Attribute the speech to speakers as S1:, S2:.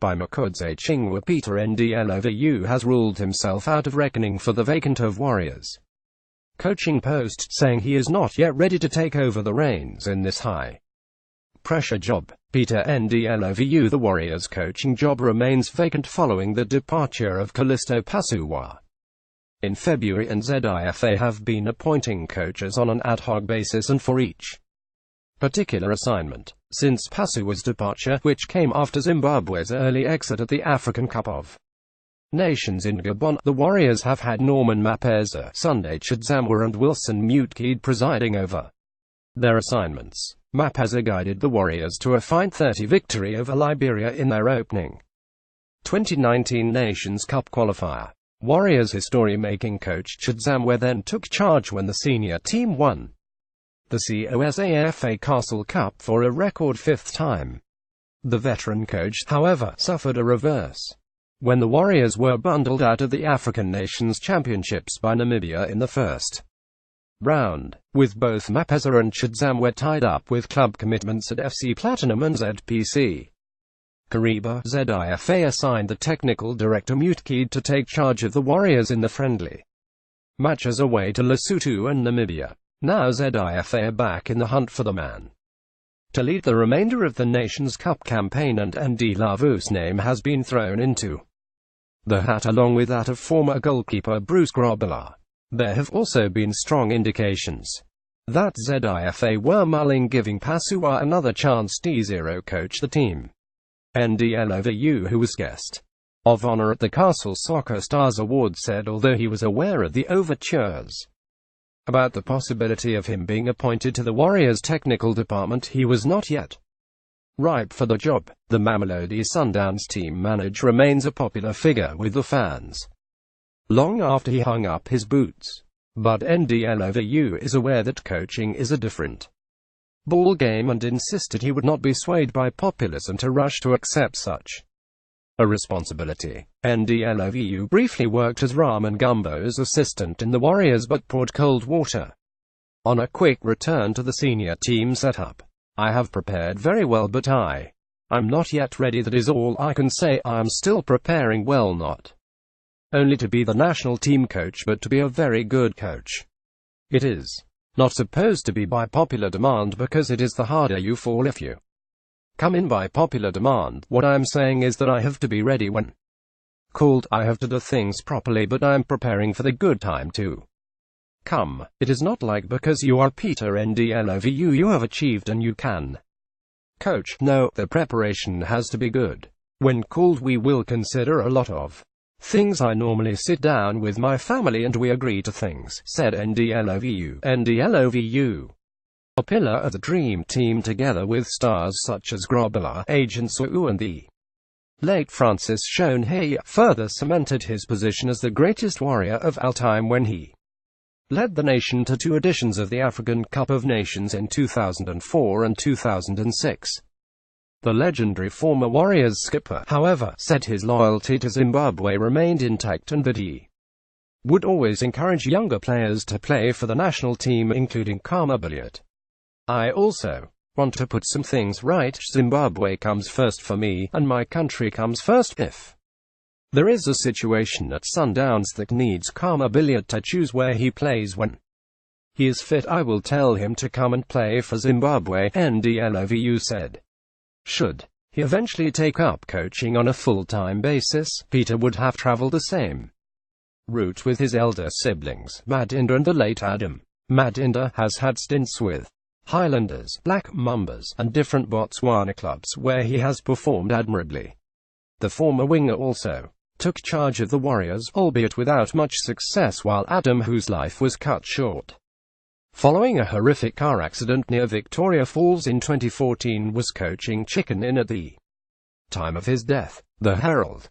S1: by Makudze Chingwa. Peter Ndlovu has ruled himself out of reckoning for the vacant of Warriors coaching post, saying he is not yet ready to take over the reins in this high-pressure job. Peter Ndlovu. The Warriors coaching job remains vacant following the departure of Callisto Pasua in February, and ZIFA have been appointing coaches on an ad hoc basis and for each particular assignment. Since Pasua's departure, which came after Zimbabwe's early exit at the African Cup of Nations in Gabon, the Warriors have had Norman Mapeza, Sunday Chidzamwa and Wilson Mutkid presiding over their assignments. Mapeza guided the Warriors to a fine 30 victory over Liberia in their opening 2019 Nations Cup qualifier. Warriors history-making coach Chidzamwa then took charge when the senior team won the COSAFA Castle Cup for a record 5th time. The veteran coach, however, suffered a reverse when the Warriors were bundled out of the African Nations Championships by Namibia in the first round, with both Mapeza and Chidzamwa tied up with club commitments at FC Platinum and ZPC. Kariba. ZIFA assigned the technical director Mutkid to take charge of the Warriors in the friendly matches away to Lesotho and Namibia. Now ZIFA are back in the hunt for the man to lead the remainder of the Nations Cup campaign, and Ndlovu's name has been thrown into the hat along with that of former goalkeeper Bruce Grobbelaar. There have also been strong indications that ZIFA were mulling giving Pasua another chance to coach the team. Ndlovu, who was guest of honor at the Castle Soccer Stars Awards, said although he was aware of the overtures about the possibility of him being appointed to the Warriors technical department, he was not yet ripe for the job. The Mamelodi Sundowns team manager remains a popular figure with the fans long after he hung up his boots. But Ndlovu is aware that coaching is a different ball game and insisted he would not be swayed by populism to rush to accept such a responsibility. Ndlovu briefly worked as Raman Gumbo's assistant in the Warriors but poured cold water on a quick return to the senior team setup. I have prepared very well, but I'm not yet ready. That is all I can say. I am still preparing well, not only to be the national team coach but to be a very good coach. It is not supposed to be by popular demand, because it is the harder you fall if you come in by popular demand. What I am saying is that I have to be ready when called. I have to do things properly, but I am preparing for the good time to come. It is not like because you are Peter Ndlovu you have achieved and you can coach. No, the preparation has to be good. When called we will consider a lot of things. I normally sit down with my family and we agree to things, said Ndlovu. Ndlovu, a pillar of the Dream Team together with stars such as Grobbelaar, Agent Sou and the late Francis Shonhei, further cemented his position as the greatest Warrior of all time when he led the nation to 2 editions of the African Cup of Nations in 2004 and 2006. The legendary former Warriors skipper, however, said his loyalty to Zimbabwe remained intact and that he would always encourage younger players to play for the national team, including Kama Billiot. I also want to put some things right. Zimbabwe comes first for me, and my country comes first. If there is a situation at Sundowns that needs Kama Billiot to choose where he plays when he is fit, I will tell him to come and play for Zimbabwe, Ndlovu said. Should he eventually take up coaching on a full-time basis, Peter would have traveled the same route with his elder siblings, Madinda and the late Adam. Madinda has had stints with Highlanders, Black Mambas, and different Botswana clubs where he has performed admirably. The former winger also took charge of the Warriors, albeit without much success, while Adam, whose life was cut short following a horrific car accident near Victoria Falls in 2014, was coaching Chicken Inn at the time of his death. The Herald